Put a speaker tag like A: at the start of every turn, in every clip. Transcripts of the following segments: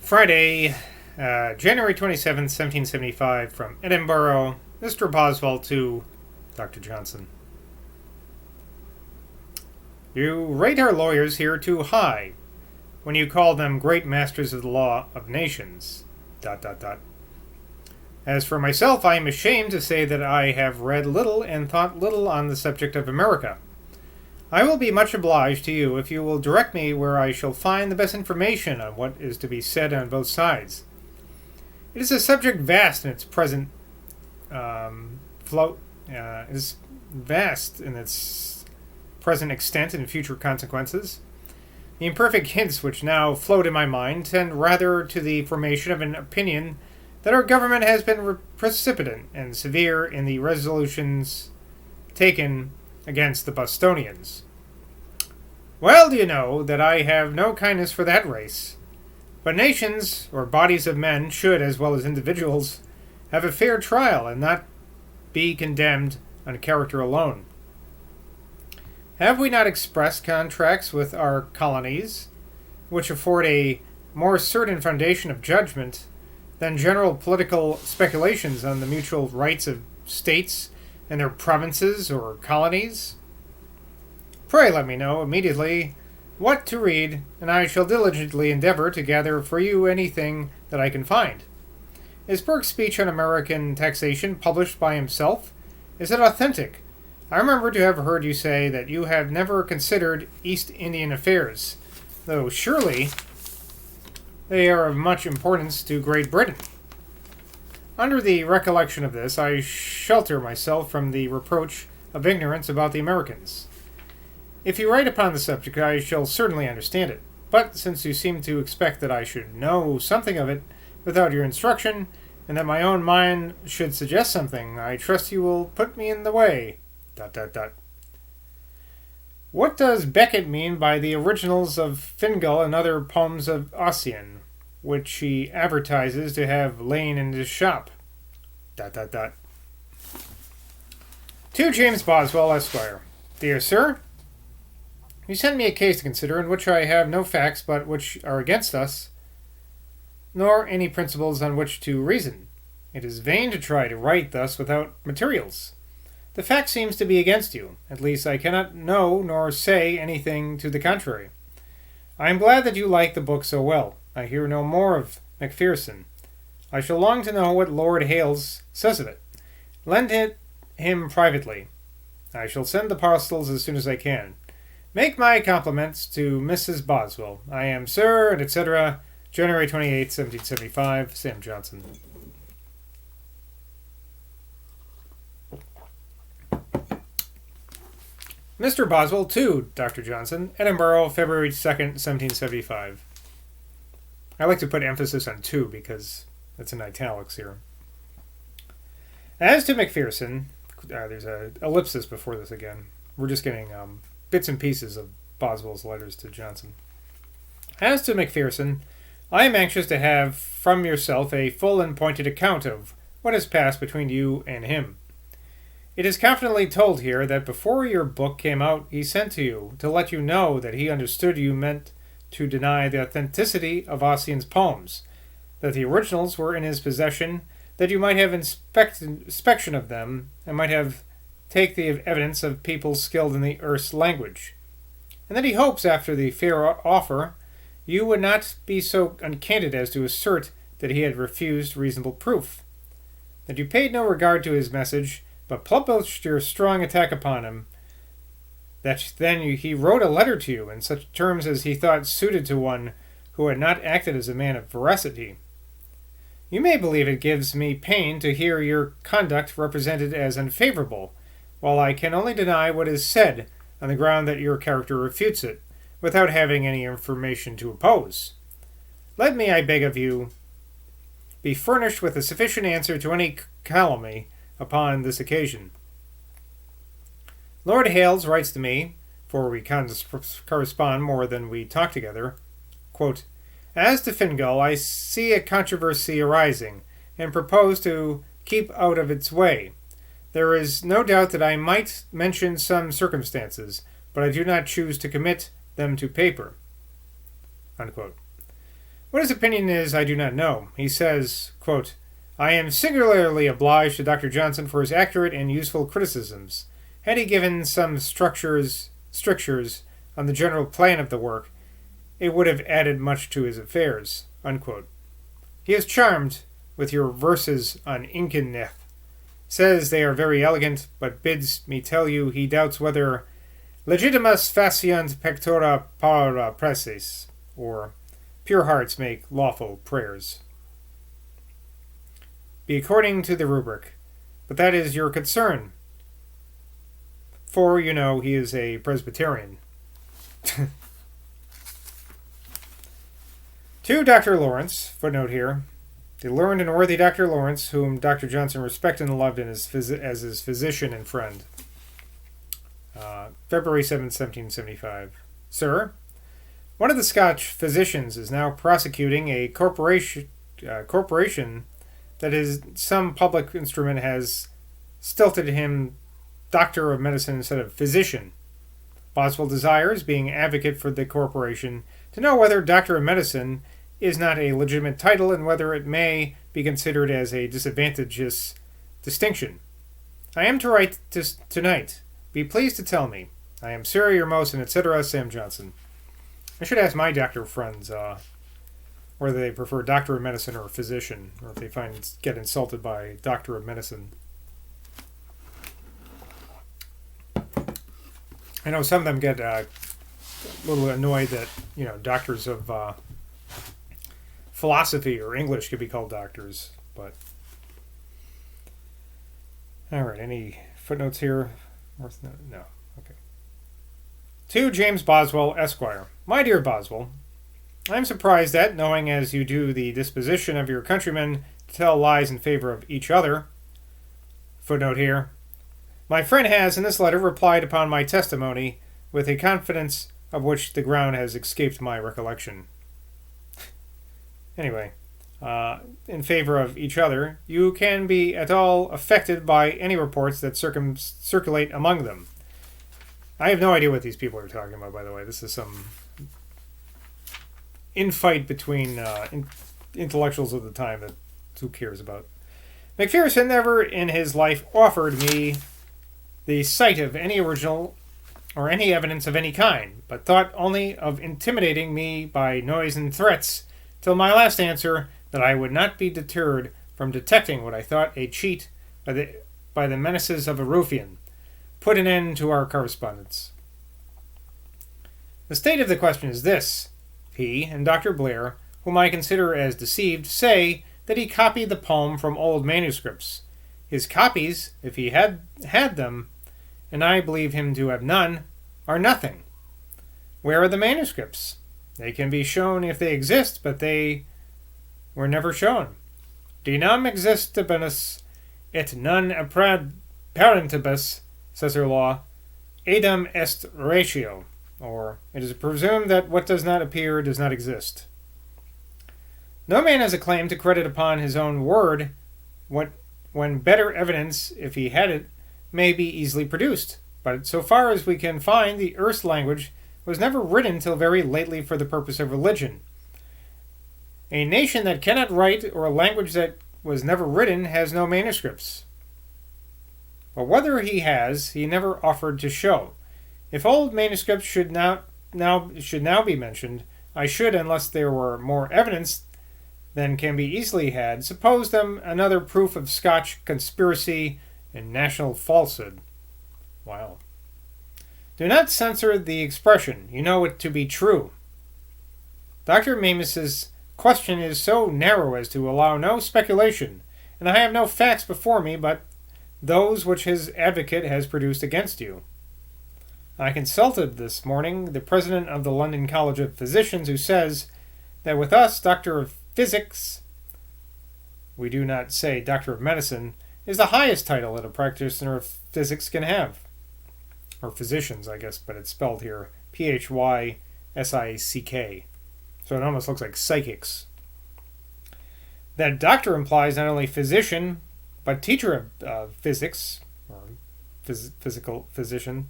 A: Friday, January 27th, 1775, from Edinburgh, Mr. Boswell to Dr. Johnson. You rate our lawyers here too high when you call them great masters of the law of nations. ... As for myself, I am ashamed to say that I have read little and thought little on the subject of America. I will be much obliged to you if you will direct me where I shall find the best information on what is to be said on both sides. It is a subject vast in its present present extent and future consequences. The imperfect hints which now float in my mind tend rather to the formation of an opinion that our government has been precipitant and severe in the resolutions taken against the Bostonians. Well do you know that I have no kindness for that race, but nations, or bodies of men, should, as well as individuals, have a fair trial and not be condemned on character alone. Have we not express contracts with our colonies, which afford a more certain foundation of judgment than general political speculations on the mutual rights of states and their provinces or colonies? Pray let me know immediately what to read, and I shall diligently endeavor to gather for you anything that I can find. Is Burke's speech on American taxation published by himself? Is it authentic? I remember to have heard you say that you have never considered East Indian affairs, though surely they are of much importance to Great Britain. Under the recollection of this, I shelter myself from the reproach of ignorance about the Americans. If you write upon the subject, I shall certainly understand it. But since you seem to expect that I should know something of it without your instruction, and that my own mind should suggest something, I trust you will put me in the way. ... What does Beckett mean by the originals of Fingal and other poems of Ossian, which he advertises to have lain in his shop? ... To James Boswell, Esquire. Dear Sir, you send me a case to consider in which I have no facts but which are against us, nor any principles on which to reason. It is vain to try to write thus without materials. The fact seems to be against you. At least I cannot know nor say anything to the contrary. I am glad that you like the book so well. I hear no more of McPherson. I shall long to know what Lord Hailes says of it. Lend it him privately. I shall send the parcels as soon as I can. Make my compliments to Mrs. Boswell. I am, sir, and etc., January 28, 1775, Sam Johnson. Mr. Boswell to Dr. Johnson, Edinburgh, February 2nd, 1775. I like to put emphasis on to because it's in italics here. As to McPherson, there's an ellipsis before this again. We're just getting bits and pieces of Boswell's letters to Johnson. As to McPherson, I am anxious to have from yourself a full and pointed account of what has passed between you and him. It is confidently told here that before your book came out he sent to you to let you know that he understood you meant to deny the authenticity of Ossian's poems, that the originals were in his possession, that you might have inspection of them, and might have take the evidence of people skilled in the Erse language, and that he hopes after the fair offer you would not be so uncandid as to assert that he had refused reasonable proof, that you paid no regard to his message, but published your strong attack upon him, that then he wrote a letter to you in such terms as he thought suited to one who had not acted as a man of veracity. You may believe it gives me pain to hear your conduct represented as unfavorable, while I can only deny what is said on the ground that your character refutes it, without having any information to oppose. Let me, I beg of you, be furnished with a sufficient answer to any calumny upon this occasion. Lord Hailes writes to me, for we correspond more than we talk together, quote, As to Fingal, I see a controversy arising, and propose to keep out of its way. There is no doubt that I might mention some circumstances, but I do not choose to commit them to paper. Unquote. What his opinion is, I do not know. He says, quote, I am singularly obliged to Dr. Johnson for his accurate and useful criticisms. Had he given some strictures on the general plan of the work, it would have added much to his affairs. Unquote. He is charmed with your verses on Inkeneth. Says they are very elegant, but bids me tell you he doubts whether legitimas faciant pectora para preces, or pure hearts make lawful prayers. Be according to the rubric, but that is your concern, for, you know, he is a Presbyterian. To Dr. Lawrence, footnote here, the learned and worthy Dr. Lawrence, whom Dr. Johnson respected and loved as his physician and friend. February 7, 1775. Sir, one of the Scotch physicians is now prosecuting a corporation that is some public instrument has stilted him doctor of medicine instead of physician. Boswell desires, being advocate for the corporation, to know whether doctor of medicine is not a legitimate title and whether it may be considered as a disadvantageous distinction. I am to write tonight. Be pleased to tell me. I am Sir, your most, and etc., Sam Johnson. I should ask my doctor friends whether they prefer doctor of medicine or physician, or if they get insulted by doctor of medicine. I know some of them get a little annoyed that, you know, doctors of philosophy or English could be called doctors, but all right. Any footnotes here? No. Okay. To James Boswell, Esquire. My dear Boswell, I am surprised that, knowing as you do the disposition of your countrymen to tell lies in favor of each other. Footnote here. My friend has, in this letter, replied upon my testimony with a confidence of which the ground has escaped my recollection. Anyway, in favor of each other, you can be at all affected by any reports that circulate among them. I have no idea what these people are talking about, by the way. This is some infight between intellectuals of the time that who cares about. McPherson never in his life offered me the sight of any original or any evidence of any kind, but thought only of intimidating me by noise and threats, till my last answer that I would not be deterred from detecting what I thought a cheat by the menaces of a ruffian, put an end to our correspondence. The state of the question is this. He and Dr. Blair, whom I consider as deceived, say that he copied the poem from old manuscripts. His copies, if he had them, and I believe him to have none, are nothing. Where are the manuscripts? They can be shown if they exist, but they were never shown. Dinam existibus et non parentibus, says her law, edam est ratio, or it is presumed that what does not appear does not exist. No man has a claim to credit upon his own word when better evidence, if he had it, may be easily produced. But so far as we can find, the Erse language was never written till very lately for the purpose of religion. A nation that cannot write, or a language that was never written, has no manuscripts. But whether he has, he never offered to show. If old manuscripts should now be mentioned, I should, unless there were more evidence than can be easily had, suppose them another proof of Scotch conspiracy and national falsehood. Wow. Do not censor the expression. You know it to be true. Dr. Mames's question is so narrow as to allow no speculation, and I have no facts before me but those which his advocate has produced against you. I consulted this morning the president of the London College of Physicians, who says that with us, Doctor of Physics, we do not say Doctor of Medicine, is the highest title that a practitioner of physics can have. Or physicians, I guess, but it's spelled here Physick. So it almost looks like psychics. That doctor implies not only physician, but teacher of physics, or physical physician.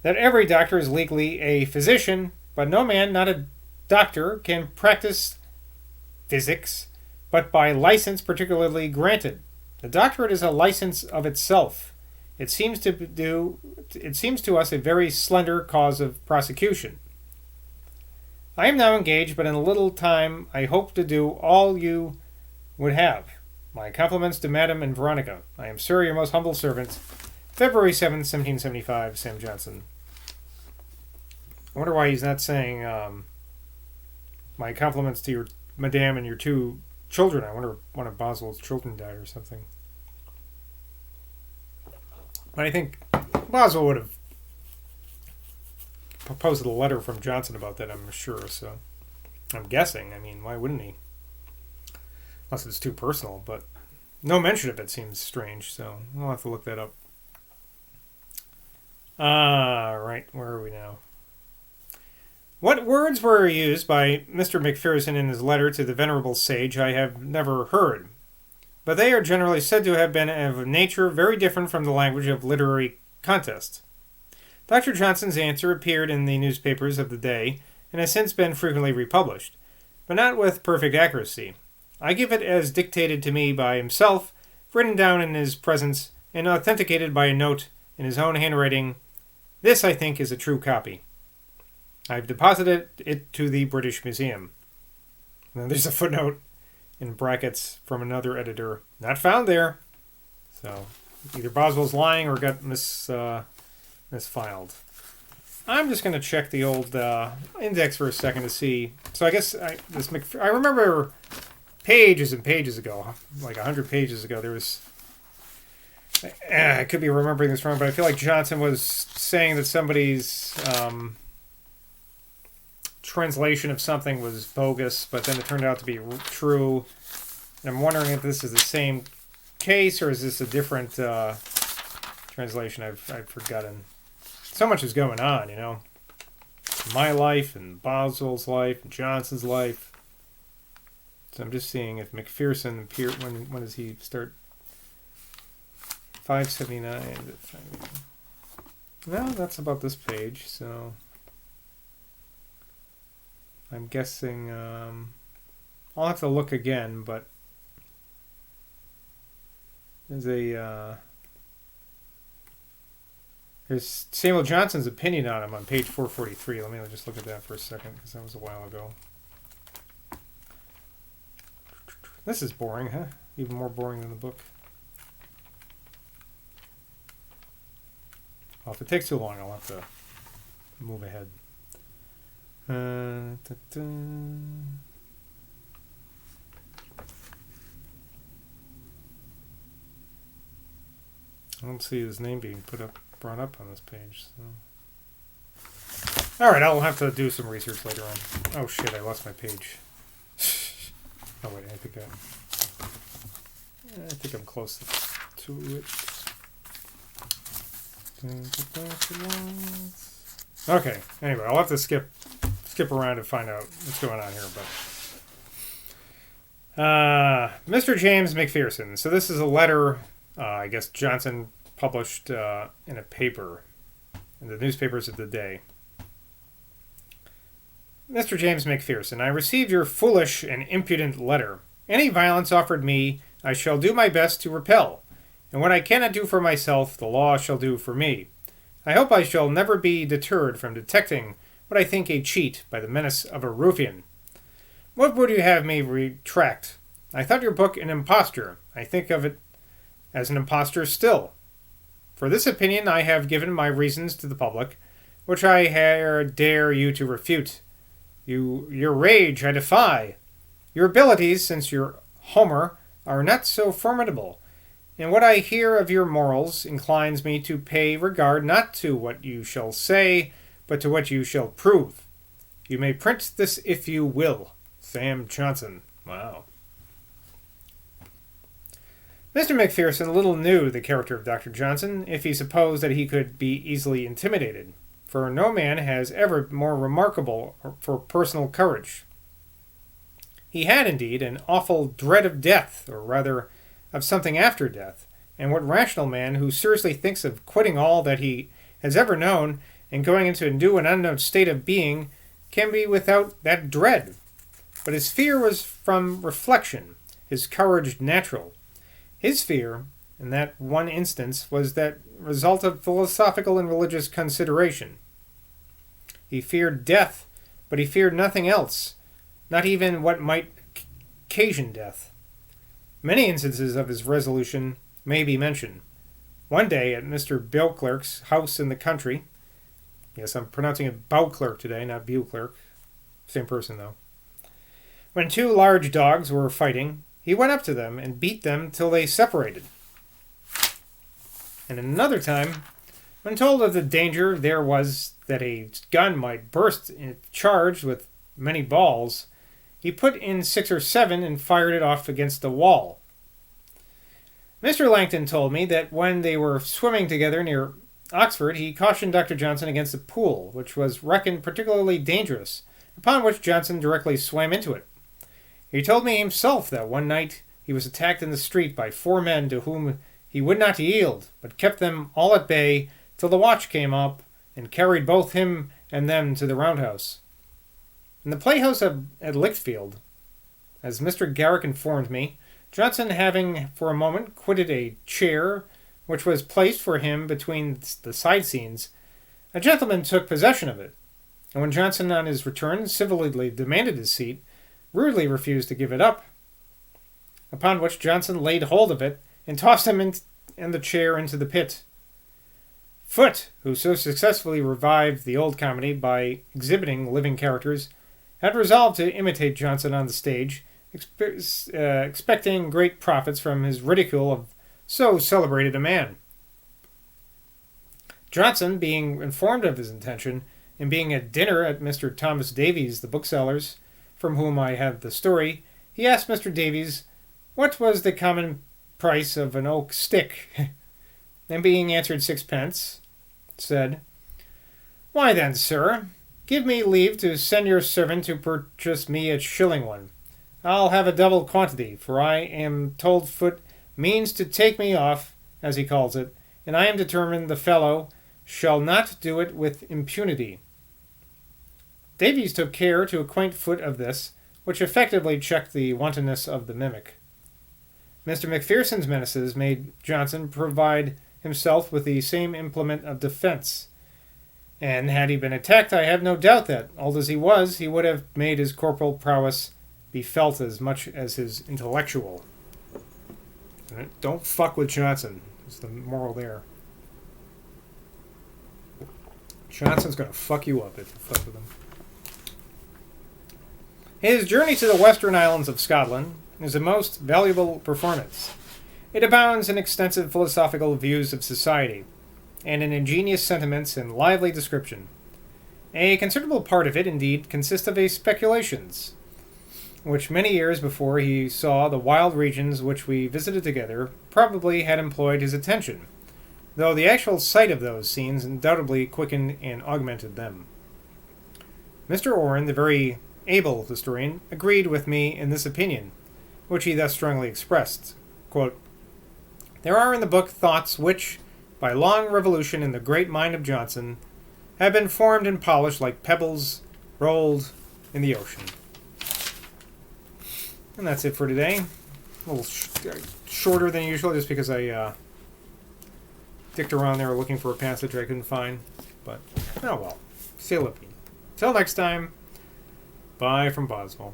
A: That every doctor is legally a physician, but no man, not a doctor, can practice physics, but by license particularly granted. The doctorate is a license of itself. It seems to us a very slender cause of prosecution. I am now engaged, but in a little time I hope to do all you would have. My compliments to Madam and Veronica. I am, sir, your most humble servant. February 7th, 1775, Sam Johnson. I wonder why he's not saying, my compliments to your madame and your two children. I wonder if one of Boswell's children died or something. But I think Boswell would have proposed a letter from Johnson about that, I'm sure. So I'm guessing. I mean, why wouldn't he? Unless it's too personal. But no mention of it seems strange. So I'll have to look that up. Right. Where are we now? What words were used by Mr. McPherson in his letter to the venerable sage I have never heard, but they are generally said to have been of a nature very different from the language of literary contest. Dr. Johnson's answer appeared in the newspapers of the day and has since been frequently republished, but not with perfect accuracy. I give it as dictated to me by himself, written down in his presence, and authenticated by a note in his own handwriting. This, I think, is a true copy. I've deposited it to the British Museum. And then there's a footnote in brackets from another editor. Not found there. So either Boswell's lying or got misfiled. I'm just going to check the old index for a second to see. So I guess I remember pages and pages ago, like 100 pages ago, there was... I could be remembering this wrong, but I feel like Johnson was saying that somebody's... translation of something was bogus, but then it turned out to be true. And I'm wondering if this is the same case or is this a different translation. I've forgotten. So much is going on, you know. My life and Boswell's life and Johnson's life. So I'm just seeing if McPherson appeared. When does he start? 579. No, that's about this page. So. I'm guessing, I'll have to look again, but there's Samuel Johnson's opinion on him on page 443. Let me just look at that for a second, because that was a while ago. This is boring, huh? Even more boring than the book. Well, if it takes too long, I'll have to move ahead. I don't see his name being brought up on this page. So. All right, I'll have to do some research later on. Oh shit, I lost my page. Oh wait, I think I'm close to it. Okay. Anyway, I'll have to skip around to find out what's going on here. But Mr. James McPherson. So this is a letter, I guess Johnson published in a paper, in the newspapers of the day. Mr. James McPherson, I received your foolish and impudent letter. Any violence offered me, I shall do my best to repel, and what I cannot do for myself, the law shall do for me. I hope I shall never be deterred from detecting what I think a cheat by the menace of a ruffian. What would you have me retract? I thought your book an imposture. I think of it as an imposture still. For this opinion I have given my reasons to the public, which I dare you to refute. Your rage I defy. Your abilities, since your Homer, are not so formidable. And what I hear of your morals inclines me to pay regard not to what you shall say, but to what you shall prove. You may print this if you will. Sam Johnson. Wow. Mr. McPherson little knew the character of Dr. Johnson if he supposed that he could be easily intimidated, for no man has ever more remarkable for personal courage. He had, indeed, an awful dread of death, or rather of something after death, and what rational man who seriously thinks of quitting all that he has ever known and going into a new and unknown state of being can be without that dread? But his fear was from reflection, his courage natural. His fear, in that one instance, was that result of philosophical and religious consideration. He feared death, but he feared nothing else, not even what might occasion death. Many instances of his resolution may be mentioned. One day at Mr. Beauclerk's house in the country, yes, I'm pronouncing it Beauclerk today, not Beauclerk, same person though, when two large dogs were fighting, he went up to them and beat them till they separated. And another time, when told of the danger there was that a gun might burst if charged with many balls, he put in 6 or 7 and fired it off against the wall. Mr. Langton told me that when they were swimming together near Oxford, he cautioned Dr. Johnson against a pool, which was reckoned particularly dangerous, upon which Johnson directly swam into it. He told me himself that one night he was attacked in the street by 4 men to whom he would not yield, but kept them all at bay till the watch came up and carried both him and them to the roundhouse. In the playhouse at Lichfield, as Mr. Garrick informed me, Johnson having for a moment quitted a chair which was placed for him between the side scenes, a gentleman took possession of it, and when Johnson on his return civilly demanded his seat, rudely refused to give it up, upon which Johnson laid hold of it and tossed him and the chair into the pit. Foote, who so successfully revived the old comedy by exhibiting living characters, had resolved to imitate Johnson on the stage, expecting great profits from his ridicule of so celebrated a man. Johnson, being informed of his intention, and being at dinner at Mr. Thomas Davies, the bookseller's, from whom I have the story, he asked Mr. Davies what was the common price of an oak stick, and being answered 6 pence, said, "Why then, sir, give me leave to send your servant to purchase me a shilling one. I'll have a double quantity, for I am told Foote means to take me off, as he calls it, and I am determined the fellow shall not do it with impunity." Davies took care to acquaint Foote of this, which effectively checked the wantonness of the mimic. Mr. McPherson's menaces made Johnson provide himself with the same implement of defense, and had he been attacked, I have no doubt that, old as he would have made his corporal prowess be felt as much as his intellectual. Don't fuck with Johnson. That's the moral there. Johnson's going to fuck you up if you fuck with him. His journey to the Western Islands of Scotland is a most valuable performance. It abounds in extensive philosophical views of society, and in ingenious sentiments and lively description. A considerable part of it, indeed, consists of his speculations, which many years before he saw the wild regions which we visited together probably had employed his attention, though the actual sight of those scenes undoubtedly quickened and augmented them. Mr. Orrin, the very able historian, agreed with me in this opinion, which he thus strongly expressed. Quote, "There are in the book thoughts which, by long revolution in the great mind of Johnson, have been formed and polished like pebbles rolled in the ocean." And that's it for today. A little shorter than usual, just because I dicked around there looking for a passage I couldn't find. But, oh well. Say lippy. Till next time, bye from Boswell.